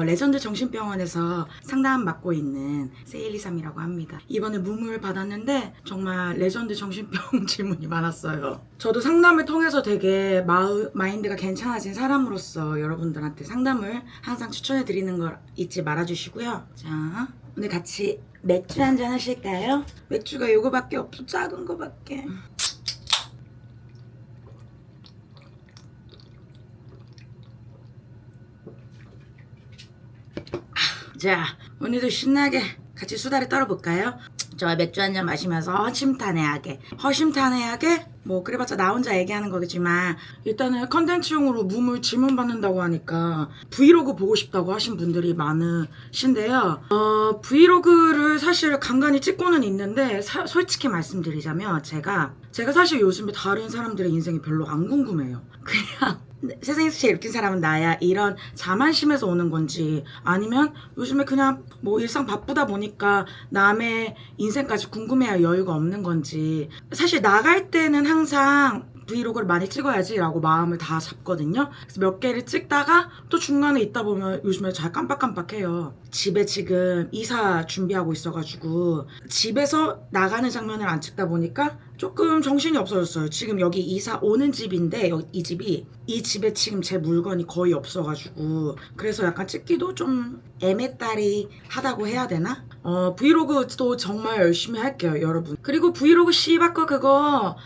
레전드 정신병원에서 상담 맡고 있는 세일리삼이라고 합니다. 이번에 무물 받았는데 정말 레전드 정신병 질문이 많았어요. 저도 상담을 통해서 되게 마인드가 괜찮아진 사람으로서 여러분들한테 상담을 항상 추천해드리는 걸 잊지 말아주시고요. 자, 오늘 같이 맥주 한잔 하실까요? 맥주가 요거밖에 없어. 작은 거밖에. 자, 오늘도 신나게 같이 수다를 떨어볼까요? 저 맥주 한잔 마시면서 허심탄회하게 뭐 그래봤자 나 혼자 얘기하는 거겠지만 일단은 컨텐츠용으로 무물 질문 받는다고 하니까 브이로그 보고 싶다고 하신 분들이 많으신데요. 브이로그를 사실 간간히 찍고는 있는데 솔직히 말씀드리자면 제가 사실 요즘에 다른 사람들의 인생이 별로 안 궁금해요. 그냥 세상에서 제일 웃긴 사람은 나야 이런 자만심에서 오는 건지 아니면 요즘에 그냥 뭐 일상 바쁘다 보니까 남의 인생까지 궁금해할 여유가 없는 건지 사실 나갈 때는 항상 브이로그를 많이 찍어야지 라고 마음을 다 잡거든요. 그래서 몇 개를 찍다가 또 중간에 있다 보면 요즘에 잘 깜빡깜빡해요. 집에 지금 이사 준비하고 있어가지고 집에서 나가는 장면을 안 찍다 보니까 조금 정신이 없어졌어요. 지금 여기 이사 오는 집인데 이 집에 지금 제 물건이 거의 없어가지고 그래서 약간 찍기도 좀 애매따리 하다고 해야 되나? 브이로그도 정말 열심히 할게요, 여러분. 그리고 브이로그 씨바꺼 그거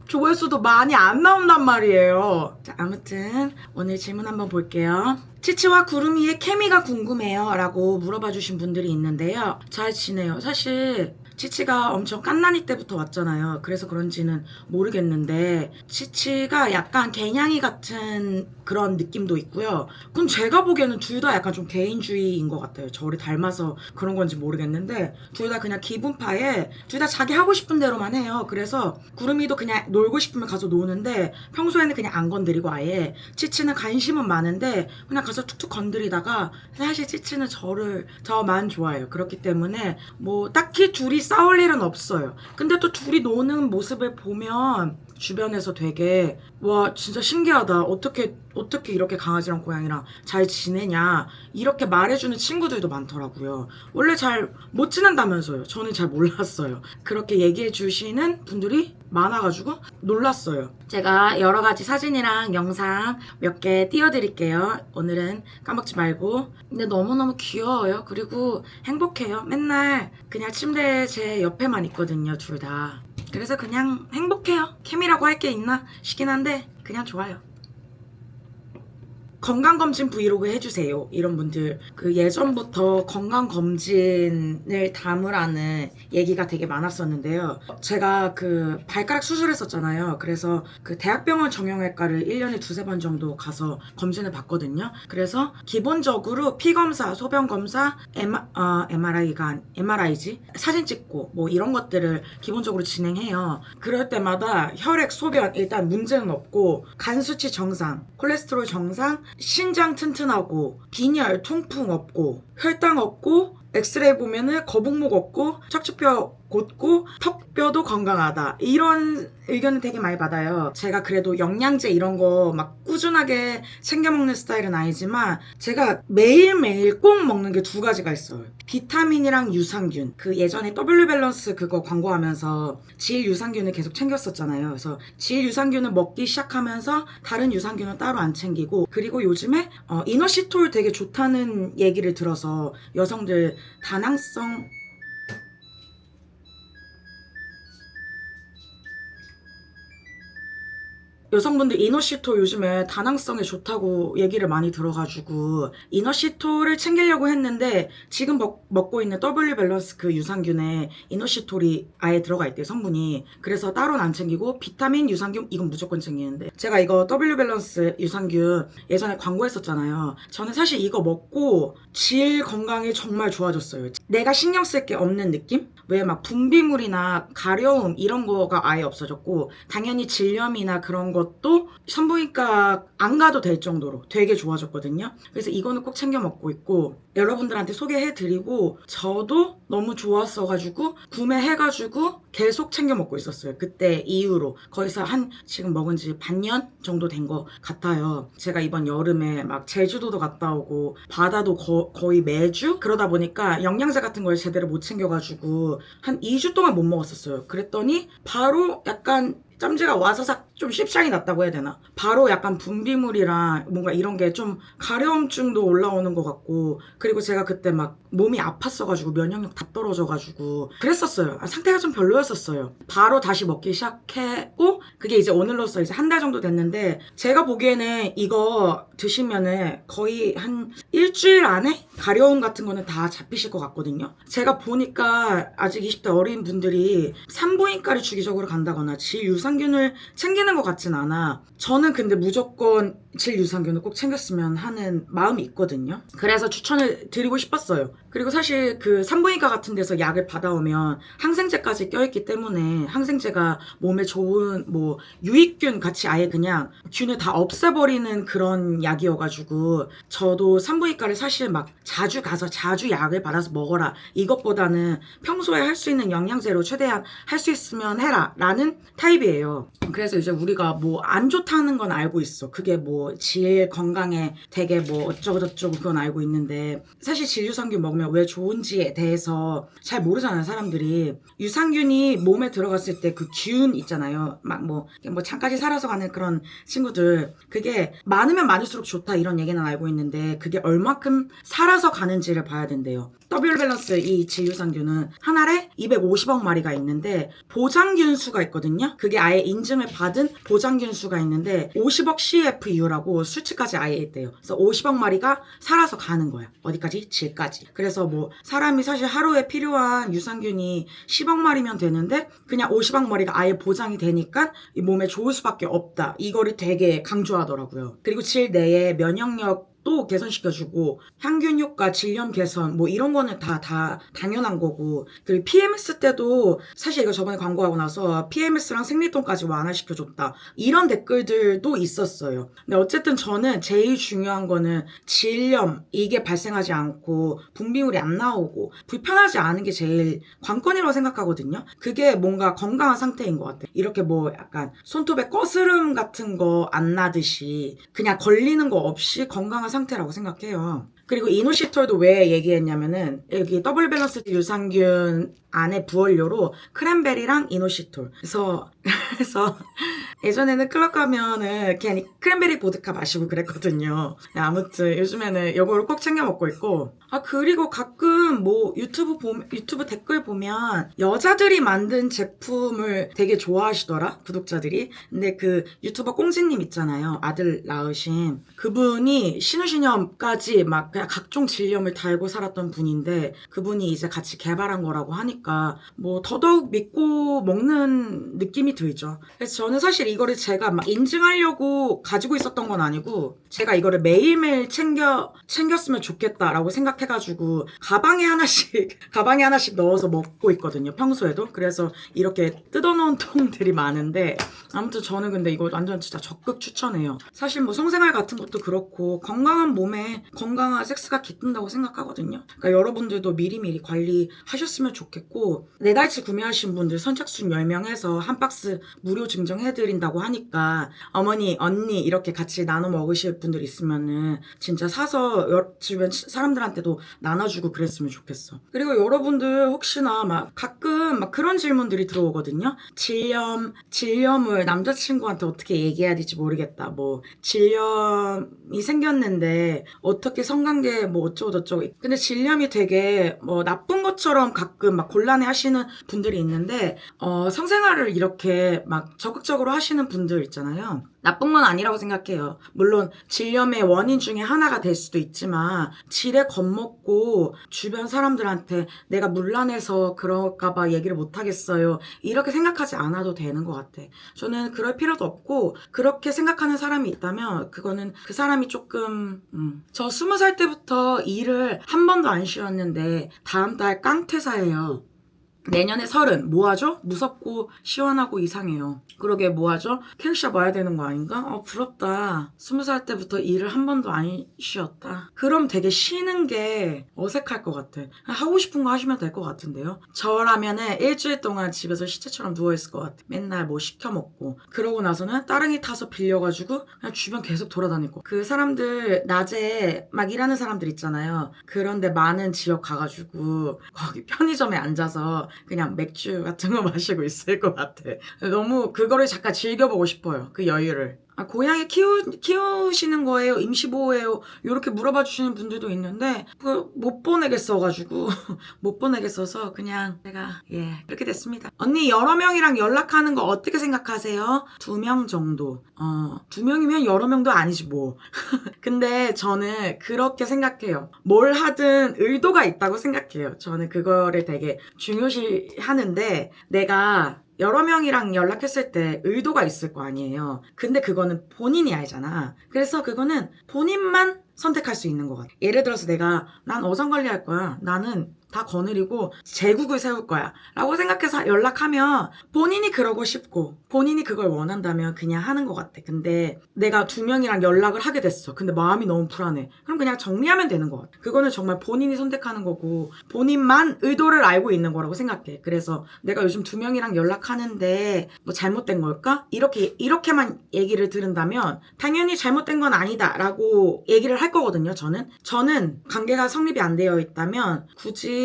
조회수도 많이 안 나온단 말이에요. 자, 아무튼 오늘 질문 한번 볼게요. 치치와 구름이의 케미가 궁금해요 라고 물어봐 주신 분들이 있는데요. 잘 지내요. 사실 치치가 엄청 깐난이 때부터 왔잖아요. 그래서 그런지는 모르겠는데 치치가 약간 개냥이 같은 그런 느낌도 있고요. 그럼 제가 보기에는 둘 다 약간 좀 개인주의인 것 같아요. 저를 닮아서 그런 건지 모르겠는데 둘 다 그냥 기분파에 둘 다 자기 하고 싶은 대로만 해요. 그래서 구름이도 그냥 놀고 싶으면 가서 노는데 평소에는 그냥 안 건드리고 아예 치치는 관심은 많은데 그냥 가서 툭툭 건드리다가 사실 치치는 저만 좋아해요. 그렇기 때문에 뭐 딱히 둘이 싸울 일은 없어요. 근데 또 둘이 노는 모습을 보면 주변에서 되게 와 진짜 신기하다. 어떻게 이렇게 강아지랑 고양이랑 잘 지내냐 이렇게 말해주는 친구들도 많더라고요. 원래 잘 못 지낸다면서요. 저는 잘 몰랐어요. 그렇게 얘기해 주시는 분들이 많아가지고 놀랐어요. 제가 여러 가지 사진이랑 영상 몇 개 띄워드릴게요. 오늘은 까먹지 말고. 근데 너무너무 귀여워요. 그리고 행복해요. 맨날 그냥 침대에 제 옆에만 있거든요, 둘 다. 그래서 그냥 행복해요. 케미라고 할 게 있나 싶긴 한데 그냥 좋아요. 건강검진 브이로그 해주세요. 이런 분들 그 예전부터 건강검진을 담으라는 얘기가 되게 많았었는데요. 제가 그 발가락 수술했었잖아요. 그래서 그 대학병원 정형외과를 1년에 두세 번 정도 가서 검진을 받거든요. 그래서 기본적으로 피검사, 소변검사, MRI지 사진 찍고 뭐 이런 것들을 기본적으로 진행해요. 그럴 때마다 혈액, 소변 일단 문제는 없고 간 수치 정상, 콜레스테롤 정상, 신장 튼튼하고 빈혈, 통풍 없고 혈당 없고 엑스레이 보면은 거북목 없고 척추뼈 곧고 턱뼈도 건강하다 이런 의견을 되게 많이 받아요. 제가 그래도 영양제 이런 거 막 꾸준하게 챙겨 먹는 스타일은 아니지만 제가 매일매일 꼭 먹는 게 두 가지가 있어요. 비타민이랑 유산균. 그 예전에 W밸런스 그거 광고하면서 질 유산균을 계속 챙겼었잖아요. 그래서 질 유산균을 먹기 시작하면서 다른 유산균은 따로 안 챙기고 그리고 요즘에 이너시톨 되게 좋다는 얘기를 들어서 여성들 다낭성 여성분들 이너시톨 요즘에 다낭성에 좋다고 얘기를 많이 들어가지고 이너시톨을 챙기려고 했는데 지금 먹고 있는 W밸런스 그 유산균에 이너시톨이 아예 들어가 있대요, 성분이. 그래서 따로는 안 챙기고 비타민, 유산균 이건 무조건 챙기는데 제가 이거 W밸런스 유산균 예전에 광고했었잖아요. 저는 사실 이거 먹고 질 건강이 정말 좋아졌어요. 내가 신경 쓸 게 없는 느낌? 왜 막 분비물이나 가려움 이런 거가 아예 없어졌고 당연히 질염이나 그런 거 것도 산부인과 안 가도 될 정도로 되게 좋아졌거든요. 그래서 이거는 꼭 챙겨 먹고 있고, 여러분들한테 소개해드리고 저도 너무 좋았어가지고 구매해가지고 계속 챙겨 먹고 있었어요. 그때 이후로 거기서 한 지금 먹은 지 반년 정도 된 것 같아요. 제가 이번 여름에 막 제주도도 갔다 오고 바다도 거의 매주 그러다 보니까 영양제 같은 걸 제대로 못 챙겨가지고 한 2주 동안 못 먹었었어요. 그랬더니 바로 약간 짬지가 와사삭 좀 쉽상이 났다고 해야 되나? 바로 약간 분비물이랑 뭔가 이런 게 좀 가려움증도 올라오는 것 같고, 그리고 제가 그때 막 몸이 아팠어가지고 면역력 다 떨어져가지고 그랬었어요. 상태가 좀 별로였었어요. 바로 다시 먹기 시작했고, 그게 이제 오늘로써 이제 한 달 정도 됐는데, 제가 보기에는 이거 드시면은 거의 한 일주일 안에 가려움 같은 거는 다 잡히실 것 같거든요. 제가 보니까 아직 20대 어린 분들이 산부인과를 주기적으로 간다거나 질유산균을 챙기는 것 같진 않아. 저는 근데 무조건 질유산균을 꼭 챙겼으면 하는 마음이 있거든요. 그래서 추천을 드리고 싶었어요. 그리고 사실 그 산부인과 같은 데서 약을 받아오면 항생제까지 껴있기 때문에, 항생제가 몸에 좋은 뭐 유익균 같이 아예 그냥 균을 다 없애버리는 그런 약이어가지고, 저도 산부인과를 사실 막 자주 가서 자주 약을 받아서 먹어라 이것보다는 평소에 할 수 있는 영양제로 최대한 할 수 있으면 해라 라는 타입이에요. 그래서 이제 우리가 뭐 안 좋다는 건 알고 있어. 그게 뭐 질 건강에 되게 뭐 어쩌고저쩌고 그건 알고 있는데, 사실 질유산균 먹으면 왜 좋은지에 대해서 잘 모르잖아요, 사람들이. 유산균이 몸에 들어갔을 때 그 균 있잖아요. 막 뭐 잠까지 살아서 가는 그런 친구들, 그게 많으면 많을수록 좋다 이런 얘기는 알고 있는데, 그게 얼마큼 살아서 가는지를 봐야 된대요. W밸런스 이 질유산균은 한 알에 250억 마리가 있는데 보장균 수가 있거든요. 그게 아예 인증을 받은 보장균 수가 있는데 50억 CFU라고 수치까지 아예 있대요. 그래서 50억 마리가 살아서 가는 거야. 어디까지? 질까지. 그래서 뭐 사람이 사실 하루에 필요한 유산균이 10억 마리면 되는데 그냥 50억 마리가 아예 보장이 되니까 이 몸에 좋을 수밖에 없다. 이거를 되게 강조하더라고요. 그리고 질 내에 면역력 또 개선시켜주고, 향균 효과, 질염 개선 뭐 이런 거는 다 당연한 거고, 그리고 PMS 때도 사실 이거 저번에 광고하고 나서 PMS랑 생리통까지 완화시켜줬다 이런 댓글들도 있었어요. 근데 어쨌든 저는 제일 중요한 거는 질염 이게 발생하지 않고 분비물이 안 나오고 불편하지 않은 게 제일 관건이라고 생각하거든요. 그게 뭔가 건강한 상태인 것 같아요. 이렇게 뭐 약간 손톱에 거스름 같은 거 안 나듯이 그냥 걸리는 거 없이 건강한 상태라고 생각해요. 그리고 이노시톨도 왜 얘기했냐면은 여기 더블 밸런스 유산균 안에 부원료로 크랜베리랑 이노시톨. 그래서 예전에는 클럽 가면은 괜히 크랜베리 보드카 마시고 그랬거든요. 아무튼 요즘에는 이거를 꼭 챙겨 먹고 있고, 그리고 가끔 뭐 유튜브 댓글 보면 여자들이 만든 제품을 되게 좋아하시더라, 구독자들이. 근데 그 유튜버 꽁지님 있잖아요, 아들 낳으신 그분이 신우신염까지 막 그냥 각종 질염을 달고 살았던 분인데, 그분이 이제 같이 개발한 거라고 하니까 뭐 더더욱 믿고 먹는 느낌이 들죠. 그래서 저는 사실 이거를 제가 막 인증하려고 가지고 있었던 건 아니고, 제가 이거를 매일매일 챙겼으면 좋겠다라고 생각해가지고 가방에 하나씩 넣어서 먹고 있거든요, 평소에도. 그래서 이렇게 뜯어놓은 통들이 많은데, 아무튼 저는 근데 이거 완전 진짜 적극 추천해요. 사실 뭐 성생활 같은 것도 그렇고 건강한 몸에 건강한 섹스가 깃든다고 생각하거든요. 그러니까 여러분들도 미리미리 관리하셨으면 좋겠고, 4달치 구매하신 분들 선착순 10명 해서 한 박스 무료 증정해드린다고 하니까 어머니, 언니 이렇게 같이 나눠 먹으실 분들 있으면은 진짜 사서 주변 사람들한테도 나눠주고 그랬으면 좋겠어. 그리고 여러분들 혹시나 막 가끔 막 그런 질문들이 들어오거든요. 질염을 남자친구한테 어떻게 얘기해야 될지 모르겠다. 뭐 질염이 생겼는데 어떻게 성관계 뭐 어쩌고저쩌고. 근데 질염이 되게 뭐 나쁜 것처럼 가끔 막 곤란해 하시는 분들이 있는데, 성생활을 이렇게 막 적극적으로 하시는 분들 있잖아요. 나쁜 건 아니라고 생각해요. 물론 질염의 원인 중에 하나가 될 수도 있지만, 질에 겁먹고 주변 사람들한테 내가 문란해서 그럴까봐 얘기를 못하겠어요 이렇게 생각하지 않아도 되는 것 같아. 저는 그럴 필요도 없고, 그렇게 생각하는 사람이 있다면 그거는 그 사람이 조금 저 20살 때부터 일을 한 번도 안 쉬었는데 다음 달 깡퇴사예요. 내년에 30 뭐하죠? 무섭고 시원하고 이상해요. 그러게 뭐하죠? 캐릭샵 와야 되는 거 아닌가? 부럽다. 20살 때부터 일을 한 번도 안 쉬었다. 그럼 되게 쉬는 게 어색할 것 같아. 하고 싶은 거 하시면 될 것 같은데요. 저라면은 일주일 동안 집에서 시체처럼 누워있을 것 같아. 맨날 뭐 시켜 먹고 그러고 나서는 따릉이 타서 빌려가지고 그냥 주변 계속 돌아다닐 거. 그 사람들 낮에 막 일하는 사람들 있잖아요. 그런데 많은 지역 가가지고 거기 편의점에 앉아서 그냥 맥주 같은 거 마시고 있을 것 같아. 너무 그거를 잠깐 즐겨보고 싶어요. 그 여유를. 고양이 키우시는 거예요? 임시보호예요? 이렇게 물어봐 주시는 분들도 있는데 못 보내겠어가지고 못 보내겠어서 그냥 제가 그렇게 됐습니다. 언니 여러 명이랑 연락하는 거 어떻게 생각하세요? 2명 정도. 2명이면 여러 명도 아니지 뭐. 근데 저는 그렇게 생각해요. 뭘 하든 의도가 있다고 생각해요. 저는 그거를 되게 중요시 하는데 내가 여러 명이랑 연락했을 때 의도가 있을 거 아니에요. 근데 그거는 본인이 알잖아. 그래서 그거는 본인만 선택할 수 있는 것 같아. 예를 들어서 난 어장관리할 거야. 나는 다 거느리고 제국을 세울 거야 라고 생각해서 연락하면 본인이 그러고 싶고 본인이 그걸 원한다면 그냥 하는 것 같아. 근데 내가 2명이랑 연락을 하게 됐어. 근데 마음이 너무 불안해. 그럼 그냥 정리하면 되는 것 같아. 그거는 정말 본인이 선택하는 거고 본인만 의도를 알고 있는 거라고 생각해. 그래서 내가 요즘 2명이랑 연락하는데 뭐 잘못된 걸까? 이렇게만 얘기를 들은다면 당연히 잘못된 건 아니다 라고 얘기를 할 거거든요. 저는 관계가 성립이 안 되어 있다면 굳이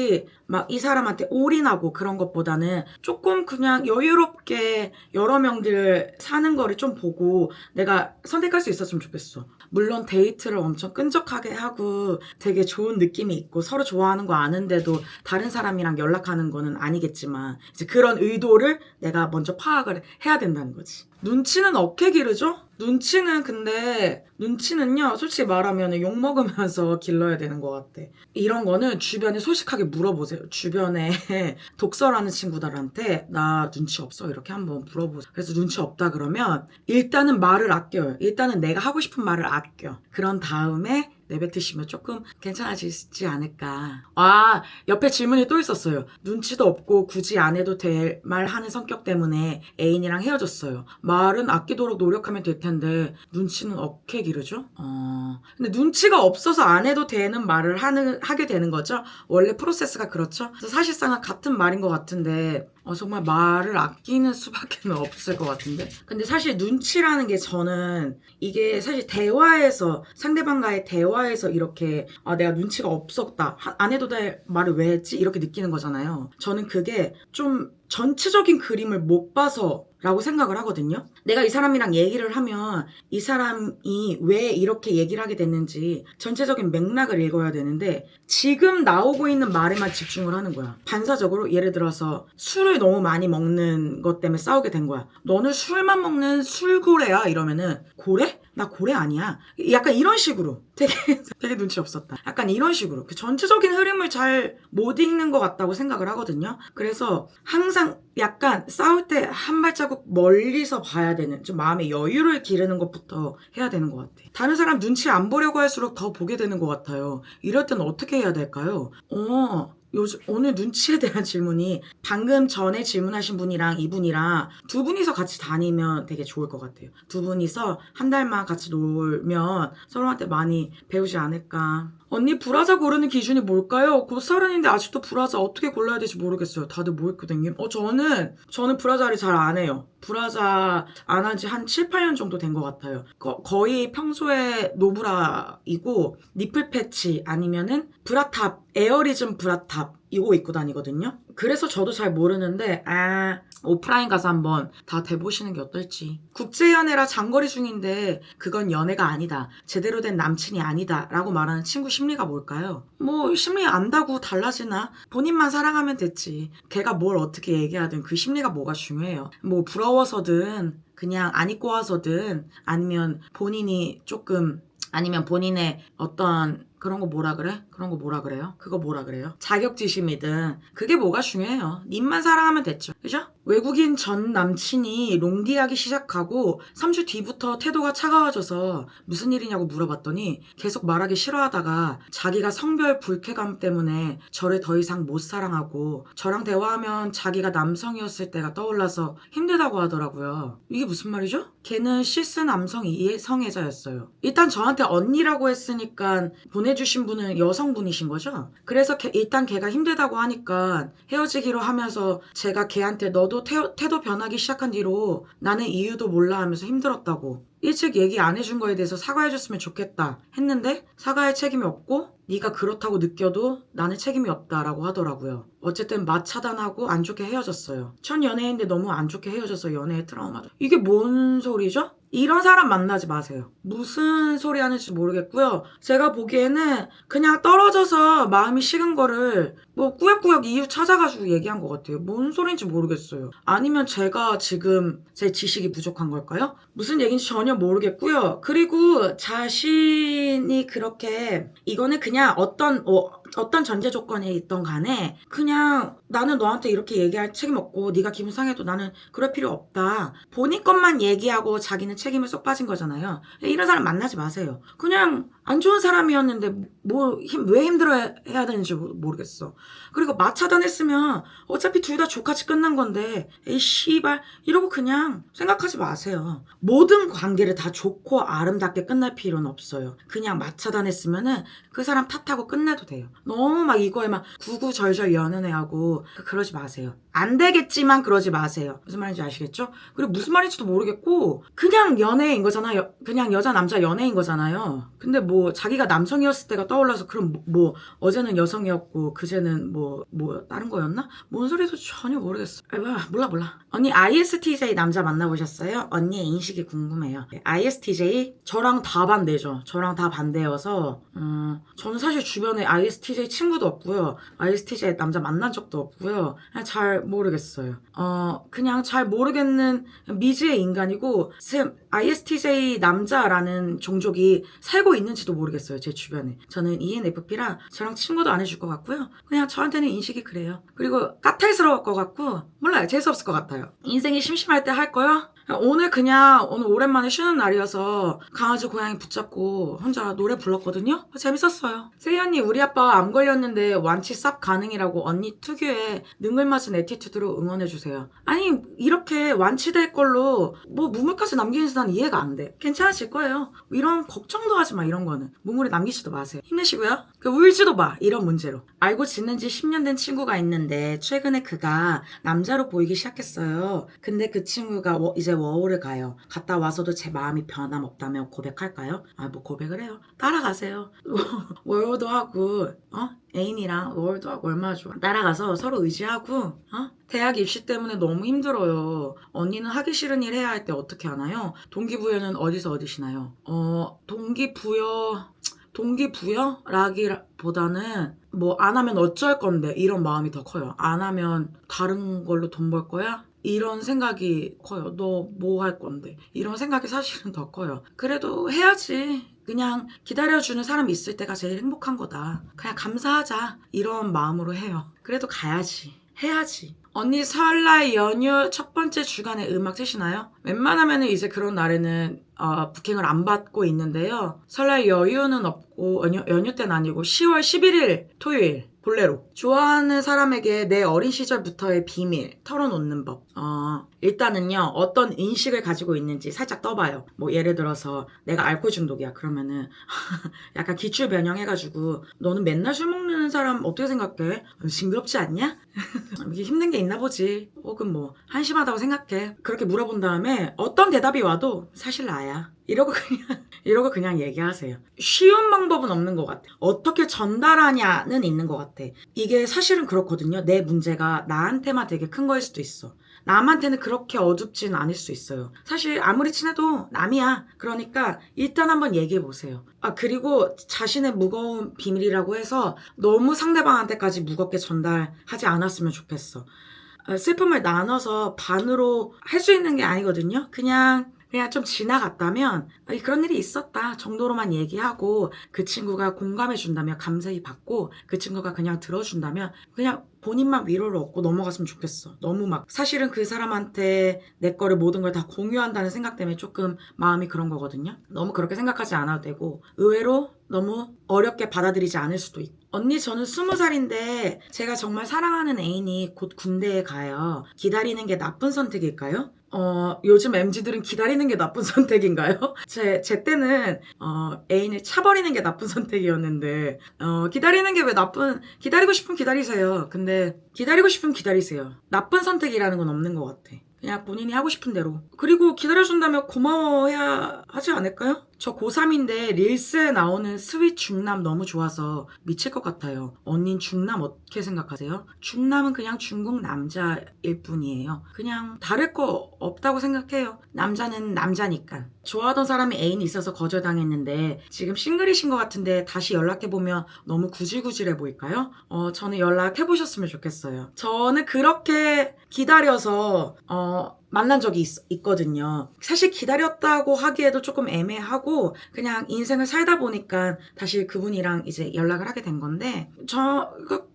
막 이 사람한테 올인하고 그런 것보다는 조금 그냥 여유롭게 여러 명들 사는 거를 좀 보고 내가 선택할 수 있었으면 좋겠어. 물론 데이트를 엄청 끈적하게 하고 되게 좋은 느낌이 있고 서로 좋아하는 거 아는데도 다른 사람이랑 연락하는 거는 아니겠지만 이제 그런 의도를 내가 먼저 파악을 해야 된다는 거지. 눈치는 어떻게 기르죠? 눈치는요 솔직히 말하면 욕먹으면서 길러야 되는 것 같아. 이런 거는 주변에 솔직하게 물어보세요. 주변에 독서라는 친구들한테 나 눈치 없어? 이렇게 한번 물어보세요. 그래서 눈치 없다 그러면 일단은 말을 아껴요. 일단은 내가 하고 싶은 말을 아껴. 그런 다음에 내뱉으시면 조금 괜찮아지지 않을까. 옆에 질문이 또 있었어요. 눈치도 없고 굳이 안 해도 될 말 하는 성격 때문에 애인이랑 헤어졌어요. 말은 아끼도록 노력하면 될 텐데 눈치는 어떻게 기르죠? 근데 눈치가 없어서 안 해도 되는 말을 하게 되는 거죠. 원래 프로세스가 그렇죠. 그래서 사실상은 같은 말인 것 같은데 정말 말을 아끼는 수밖에 없을 것 같은데. 근데 사실 눈치라는 게 저는 이게 사실 대화에서 상대방과의 대화에서 이렇게 내가 눈치가 없었다. 안 해도 될 말을 왜 했지? 이렇게 느끼는 거잖아요. 저는 그게 좀 전체적인 그림을 못 봐서 라고 생각을 하거든요. 내가 이 사람이랑 얘기를 하면 이 사람이 왜 이렇게 얘기를 하게 됐는지 전체적인 맥락을 읽어야 되는데 지금 나오고 있는 말에만 집중을 하는 거야. 반사적으로 예를 들어서 술을 너무 많이 먹는 것 때문에 싸우게 된 거야. 너는 술만 먹는 술고래야 이러면은 고래? 나 고래 아니야. 약간 이런 식으로 되게 눈치 없었다. 약간 이런 식으로 그 전체적인 흐름을 잘 못 읽는 것 같다고 생각을 하거든요. 그래서 항상 약간 싸울 때 한 발자국 멀리서 봐야 되는 좀 마음의 여유를 기르는 것부터 해야 되는 것 같아. 다른 사람 눈치 안 보려고 할수록 더 보게 되는 것 같아요. 이럴 때는 어떻게 해야 될까요? 요즘 오늘 눈치에 대한 질문이 방금 전에 질문하신 분이랑 이분이랑 두 분이서 같이 다니면 되게 좋을 것 같아요. 두 분이서 한 달만 같이 놀면 서로한테 많이 배우지 않을까. 언니 브라자 고르는 기준이 뭘까요? 곧 30인데 아직도 브라자 어떻게 골라야 될지 모르겠어요. 다들 뭐 입고 댕김? 저는 브라자를 잘 안 해요. 브라자 안 한 지 한 7, 8년 정도 된 것 같아요. 거의 평소에 노브라이고 니플 패치 아니면은 브라탑, 에어리즘 브라탑 이거 입고 다니거든요. 그래서 저도 잘 모르는데 오프라인 가서 한번 다 대보시는 게 어떨지. 국제연애라 장거리 중인데 그건 연애가 아니다. 제대로 된 남친이 아니다. 라고 말하는 친구 심리가 뭘까요? 뭐 심리 안다고 달라지나? 본인만 사랑하면 됐지. 걔가 뭘 어떻게 얘기하든 그 심리가 뭐가 중요해요. 뭐 부러워서든 그냥 안 입고 와서든 아니면 본인의 어떤 그런 거 뭐라 그래? 그런 거 뭐라 그래요? 그거 뭐라 그래요? 자격지심이든 그게 뭐가 중요해요. 님만 사랑하면 됐죠. 그죠? 외국인 전 남친이 롱디하기 시작하고 3주 뒤부터 태도가 차가워져서 무슨 일이냐고 물어봤더니 계속 말하기 싫어하다가 자기가 성별 불쾌감 때문에 저를 더 이상 못 사랑하고 저랑 대화하면 자기가 남성이었을 때가 떠올라서 힘들다고 하더라고요. 이게 무슨 말이죠? 걔는 시스 남성 이성애자였어요. 일단 저한테 언니라고 했으니까 보내주신 분은 여성분이신 거죠? 그래서 일단 걔가 힘들다고 하니까 헤어지기로 하면서 제가 걔한테 너도 태도 변하기 시작한 뒤로 나는 이유도 몰라 하면서 힘들었다고 일찍 얘기 안 해준 거에 대해서 사과해줬으면 좋겠다 했는데 사과할 책임이 없고 네가 그렇다고 느껴도 나는 책임이 없다라고 하더라고요. 어쨌든 맛 차단하고 안 좋게 헤어졌어요. 첫 연애인데 너무 안 좋게 헤어져서 연애의 트라우마죠. 이게 뭔 소리죠? 이런 사람 만나지 마세요. 무슨 소리 하는지 모르겠고요. 제가 보기에는 그냥 떨어져서 마음이 식은 거를 뭐 꾸역꾸역 이유 찾아가지고 얘기한 것 같아요. 뭔 소리인지 모르겠어요. 아니면 제가 지금 제 지식이 부족한 걸까요? 무슨 얘기인지 전혀 모르겠고요. 그리고 자신이 그렇게 이거는 그냥 어떤 전제 조건에 있던 간에 그냥 나는 너한테 이렇게 얘기할 책임 없고 네가 기분 상해도 나는 그럴 필요 없다. 본인 것만 얘기하고 자기는 책임을 쏙 빠진 거잖아요. 이런 사람 만나지 마세요. 그냥 안 좋은 사람이었는데 왜 힘들어해야 되는지 모르겠어. 그리고 마차단했으면 어차피 둘 다 족같이 끝난 건데 에이 씨발 이러고 그냥 생각하지 마세요. 모든 관계를 다 좋고 아름답게 끝날 필요는 없어요. 그냥 마차단했으면은 그 사람 탓하고 끝내도 돼요. 너무 막 이거에 막 구구절절 연연해하고 그러지 마세요. 안 되겠지만 그러지 마세요. 무슨 말인지 아시겠죠? 그리고 무슨 말인지도 모르겠고 그냥 연애인 거잖아요. 그냥 여자 남자 연애인 거잖아요. 근데 뭐 자기가 남성이었을 때가 떠올라서 그럼 뭐 어제는 여성이었고 그제는 뭐 다른 거였나? 뭔 소리도 전혀 모르겠어. 몰라. 언니 ISTJ 남자 만나보셨어요? 언니의 인식이 궁금해요. ISTJ 저랑 다 반대죠. 저랑 다 반대여서 저는 사실 주변에 ISTJ 친구도 없고요. ISTJ 남자 만난 적도 없고요. 그냥 잘 모르겠어요. 그냥 잘 모르겠는 미지의 인간이고 ISTJ 남자라는 종족이 살고 있는지도 모르겠어요. 제 주변에. 저는 ENFP라 저랑 친구도 안 해줄 것 같고요. 그냥 저한테는 인식이 그래요. 그리고 까탈스러울 것 같고 몰라요. 재수없을 것 같아요. 인생이 심심할 때 할 거요? 오늘 오랜만에 쉬는 날이어서 강아지 고양이 붙잡고 혼자 노래 불렀거든요? 재밌었어요. 세희 언니 우리 아빠 암 걸렸는데 완치 쌉 가능이라고 언니 특유의 능글맞은 애티튜드로 응원해주세요. 아니 이렇게 완치될 걸로 뭐 무물까지 남기는지 난 이해가 안 돼. 괜찮아질 거예요. 이런 걱정도 하지 마. 이런 거는 무물에 남기지도 마세요. 힘내시고요. 울지도 마. 이런 문제로. 알고 지낸 지 10년 된 친구가 있는데 최근에 그가 남자로 보이기 시작했어요. 근데 그 친구가 이제 워홀을 가요. 갔다 와서도 제 마음이 변함없다면 고백할까요? 뭐 고백을 해요. 따라가세요. 워홀도 하고 애인이랑 워홀도 하고 얼마나 좋아. 따라가서 서로 의지하고 대학 입시 때문에 너무 힘들어요. 언니는 하기 싫은 일 해야 할 때 어떻게 하나요? 동기부여는 어디서 얻으시나요? 동기부여라기보다는 뭐 안 하면 어쩔 건데 이런 마음이 더 커요. 안 하면 다른 걸로 돈 벌 거야? 이런 생각이 커요. 너 뭐 할 건데? 이런 생각이 사실은 더 커요. 그래도 해야지. 그냥 기다려주는 사람이 있을 때가 제일 행복한 거다. 그냥 감사하자. 이런 마음으로 해요. 그래도 가야지. 해야지. 언니 설날 연휴 첫 번째 주간에 음악 트시나요? 웬만하면 이제 그런 날에는 부킹을 안 받고 있는데요. 설날 연휴는 없고 연휴 때는 아니고 10월 11일 토요일 볼레로. 좋아하는 사람에게 내 어린 시절부터의 비밀 털어놓는 법. 일단은요 어떤 인식을 가지고 있는지 살짝 떠봐요. 뭐 예를 들어서 내가 알코올 중독이야. 그러면은 약간 기출 변형해가지고 너는 맨날 술 먹는 사람 어떻게 생각해? 징그럽지 않냐? 이게 힘든 게 있나 보지. 혹은 뭐 한심하다고 생각해. 그렇게 물어본 다음에 어떤 대답이 와도 사실 나야. 이러고 그냥 얘기하세요. 쉬운 방법은 없는 것 같아. 어떻게 전달하냐는 있는 것 같아. 이게 사실은 그렇거든요. 내 문제가 나한테만 되게 큰 거일 수도 있어. 남한테는 그렇게 어둡진 않을 수 있어요. 사실 아무리 친해도 남이야. 그러니까 일단 한번 얘기해보세요. 그리고 자신의 무거운 비밀이라고 해서 너무 상대방한테까지 무겁게 전달하지 않았으면 좋겠어. 슬픔을 나눠서 반으로 할 수 있는 게 아니거든요. 그냥 그냥 좀 지나갔다면 그런 일이 있었다 정도로만 얘기하고 그 친구가 공감해 준다면 감사히 받고 그 친구가 그냥 들어준다면 그냥 본인만 위로를 얻고 넘어갔으면 좋겠어. 너무 막 사실은 그 사람한테 내 거를 모든 걸 다 공유한다는 생각 때문에 조금 마음이 그런 거거든요. 너무 그렇게 생각하지 않아도 되고 의외로 너무 어렵게 받아들이지 않을 수도 있고. 언니 저는 20살인데 제가 정말 사랑하는 애인이 곧 군대에 가요. 기다리는 게 나쁜 선택일까요? 요즘 MZ들은 기다리는 게 나쁜 선택인가요? 제 때는, 애인을 차버리는 게 나쁜 선택이었는데, 기다리는 게 왜 기다리고 싶으면 기다리세요. 근데, 기다리고 싶으면 기다리세요. 나쁜 선택이라는 건 없는 것 같아. 그냥 본인이 하고 싶은 대로. 그리고 기다려준다면 고마워해야 하지 않을까요? 저 고3인데 릴스에 나오는 스윗 중남 너무 좋아서 미칠 것 같아요. 언닌 중남 어떻게 생각하세요? 중남은 그냥 중국 남자일 뿐이에요. 그냥 다를 거 없다고 생각해요. 남자는 남자니까. 좋아하던 사람이 애인이 있어서 거절당했는데 지금 싱글이신 것 같은데 다시 연락해보면 너무 구질구질해 보일까요? 저는 연락해보셨으면 좋겠어요. 저는 그렇게 기다려서 만난 적이 있거든요. 사실 기다렸다고 하기에도 조금 애매하고 그냥 인생을 살다 보니까 다시 그분이랑 이제 연락을 하게 된 건데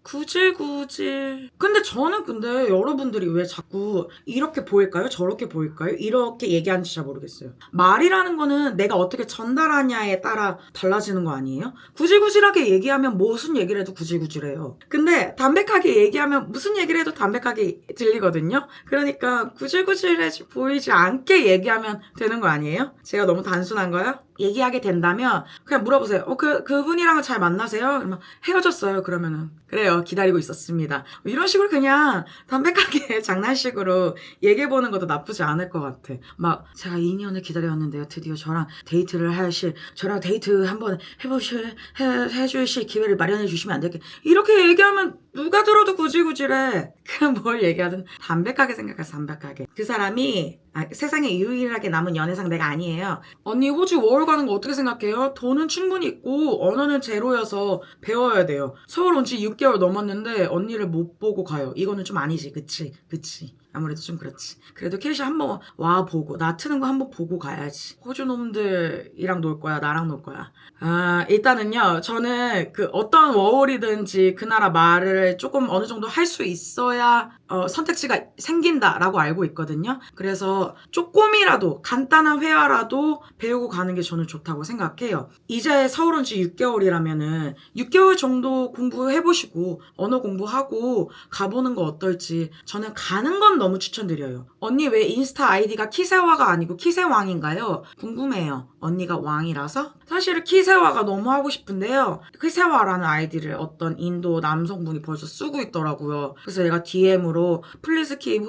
구질구질. 근데 저는 여러분들이 왜 자꾸 이렇게 보일까요? 저렇게 보일까요? 이렇게 얘기하는지 잘 모르겠어요. 말이라는 거는 내가 어떻게 전달하냐에 따라 달라지는 거 아니에요? 구질구질하게 얘기하면 무슨 얘기를 해도 구질구질해요. 근데 담백하게 얘기하면 무슨 얘기를 해도 담백하게 들리거든요. 그러니까 구질구질해 보이지 않게 얘기하면 되는 거 아니에요? 제가 너무 단순한가요? 얘기하게 된다면 그냥 물어보세요. 그분이랑은 잘 만나세요? 그러면 헤어졌어요. 그러면은 그래요. 기다리고 있었습니다. 이런 식으로 그냥 담백하게 장난식으로 얘기해보는 것도 나쁘지 않을 것 같아. 막 제가 2년을 기다렸는데요. 드디어 저랑 데이트 한번 해주실 기회를 마련해 주시면 안 될까요? 이렇게 얘기하면 누가 들어도 구질구질해. 그냥 뭘 얘기하든 담백하게 생각해서 담백하게. 그 사람이 세상에 유일하게 남은 연애상 내가 아니에요. 언니 호주 워홀 가는 거 어떻게 생각해요? 돈은 충분히 있고 언어는 제로여서 배워야 돼요. 서울 온 지 6개월 넘었는데 언니를 못 보고 가요. 이거는 좀 아니지. 그치? 아무래도 좀 그렇지. 그래도 캐시 한번 와보고 나 트는 거 한번 보고 가야지. 호주 놈들이랑 놀 거야? 나랑 놀 거야? 일단은요. 저는 어떤 워홀이든지 그 나라 말을 조금 어느 정도 할 수 있어야 선택지가 생긴다라고 알고 있거든요. 그래서 조금이라도 간단한 회화라도 배우고 가는 게 저는 좋다고 생각해요. 이제 서울 온 지 6개월이라면은 6개월 정도 공부해보시고 언어 공부하고 가보는 거 어떨지. 저는 가는 건 너무 추천드려요. 언니 왜 인스타 아이디가 키세화가 아니고 키세왕인가요? 궁금해요. 언니가 왕이라서? 사실은 키세화가 너무 하고 싶은데요. 키세화라는 아이디를 어떤 인도 남성분이 벌써 쓰고 있더라고요. 그래서 내가 DM으로 Please give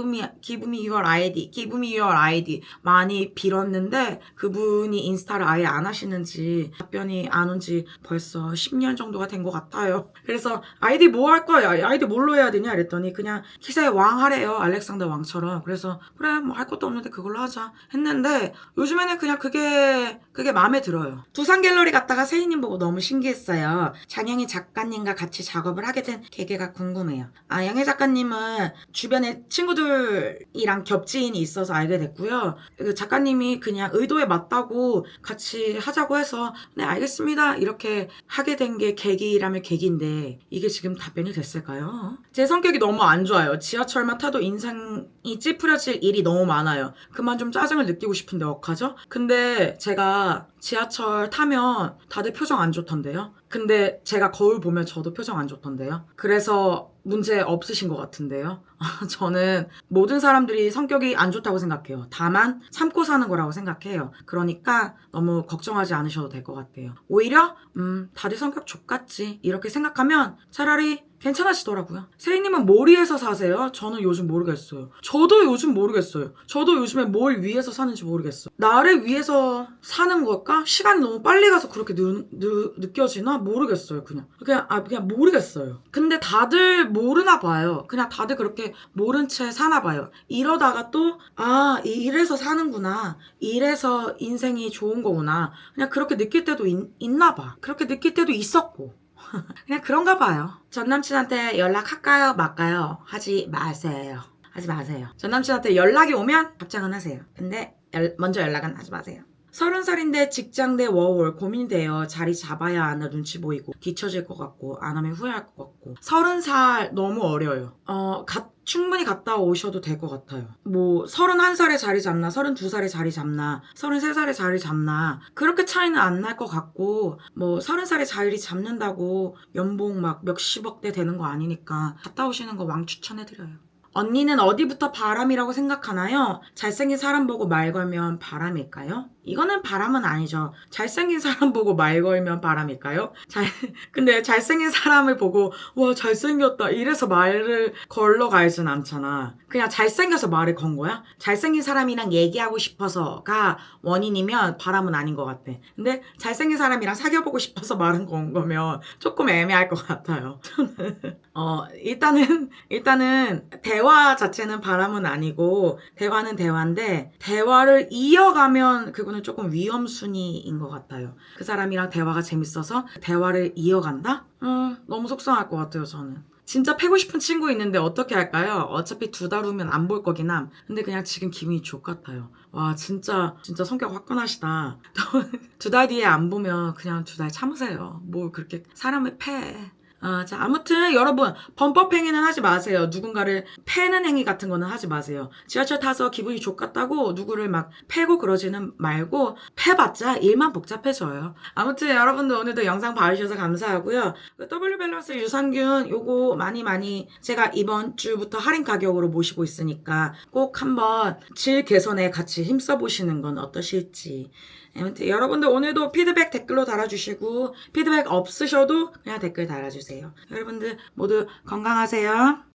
me your ID 많이 빌었는데 그분이 인스타를 아예 안 하시는지 답변이 안 온 지 벌써 10년 정도가 된 것 같아요. 그래서 아이디 뭐 할 거야? 아이디 뭘로 해야 되냐? 이랬더니 그냥 키세의 왕 하래요. 알렉산더 왕처럼. 그래서 그래 뭐 할 것도 없는데 그걸로 하자 했는데 요즘에는 그냥 그게 마음에 들어요. 두산 갤러리 갔다가 세희님 보고 너무 신기했어요. 장영희 작가님과 같이 작업을 하게 된 계기가 궁금해요. 영희 작가님은 주변에 친구들이랑 겹지인이 있어서 알게 됐고요. 그 작가님이 그냥 의도에 맞다고 같이 하자고 해서 네 알겠습니다 이렇게 하게 된 게 계기라면 계기인데 이게 지금 답변이 됐을까요? 제 성격이 너무 안 좋아요. 지하철만 타도 인상이 찌푸려질 일이 너무 많아요. 그만 좀 짜증을 느끼고 싶은데 어떡하죠? 근데 제가 지하철 타면 다들 표정 안 좋던데요? 근데 제가 거울 보면 저도 표정 안 좋던데요? 그래서 문제 없으신 것 같은데요? 저는 모든 사람들이 성격이 안 좋다고 생각해요. 다만 참고 사는 거라고 생각해요. 그러니까 너무 걱정하지 않으셔도 될 것 같아요. 오히려 다들 성격 족같지 이렇게 생각하면 차라리 괜찮아지더라고요. 세희님은 뭘 위해서 사세요? 저는 요즘 모르겠어요. 저도 요즘 모르겠어요. 저도 요즘에 뭘 위해서 사는지 모르겠어. 나를 위해서 사는 걸까? 시간이 너무 빨리 가서 그렇게 느껴지나? 모르겠어요. 그냥 모르겠어요. 근데 다들 모르나 봐요. 그냥 다들 그렇게 모른 채 사나 봐요. 이러다가 또 이래서 사는구나. 이래서 인생이 좋은 거구나. 그냥 그렇게 느낄 때도 있나 봐. 그렇게 느낄 때도 있었고. 그냥 그런가 봐요. 전 남친한테 연락할까요? 말까요? 하지 마세요. 전 남친한테 연락이 오면 답장은 하세요. 근데 먼저 연락은 하지 마세요. 30살인데 직장 대 워홀 고민돼요. 자리 잡아야 하나 눈치 보이고 뒤처질 것 같고 안 하면 후회할 것 같고 30살 너무 어려요. 충분히 갔다 오셔도 될 것 같아요. 뭐 31살에 자리 잡나 32살에 자리 잡나 33살에 자리 잡나 그렇게 차이는 안 날 것 같고 뭐 30살에 자리 잡는다고 연봉 막 몇십억대 되는 거 아니니까 갔다 오시는 거 왕추천해드려요. 언니는 어디부터 바람이라고 생각하나요? 잘생긴 사람 보고 말 걸면 바람일까요? 이거는 바람은 아니죠. 잘생긴 사람 보고 말 걸면 바람일까요? 근데 잘생긴 사람을 보고 와 잘생겼다 이래서 말을 걸러 가진 않잖아. 그냥 잘생겨서 말을 건 거야? 잘생긴 사람이랑 얘기하고 싶어서가 원인이면 바람은 아닌 것 같아. 근데 잘생긴 사람이랑 사귀어보고 싶어서 말은 건 거면 조금 애매할 것 같아요. 일단은 대화 자체는 바람은 아니고 대화는 대화인데 대화를 이어가면 그거는 조금 위험순위인 것 같아요. 그 사람이랑 대화가 재밌어서 대화를 이어간다? 너무 속상할 것 같아요, 저는. 진짜 패고 싶은 친구 있는데 어떻게 할까요? 어차피 2달 후면 안 볼 거긴 함. 근데 그냥 지금 기분이 족같아요. 와 진짜 성격 화끈하시다. 2달 뒤에 안 보면 그냥 2달 참으세요. 뭐 그렇게 사람을 패. 자, 아무튼 여러분 범법 행위는 하지 마세요. 누군가를 패는 행위 같은 거는 하지 마세요. 지하철 타서 기분이 좋겠다고 누구를 막 패고 그러지는 말고 패봤자 일만 복잡해져요. 아무튼 여러분들 오늘도 영상 봐주셔서 감사하고요. W밸런스 유산균 요거 많이 제가 이번 주부터 할인 가격으로 모시고 있으니까 꼭 한번 질 개선에 같이 힘써보시는 건 어떠실지. 아무튼 여러분들 오늘도 피드백 댓글로 달아주시고 피드백 없으셔도 그냥 댓글 달아주세요. 여러분들 모두 건강하세요.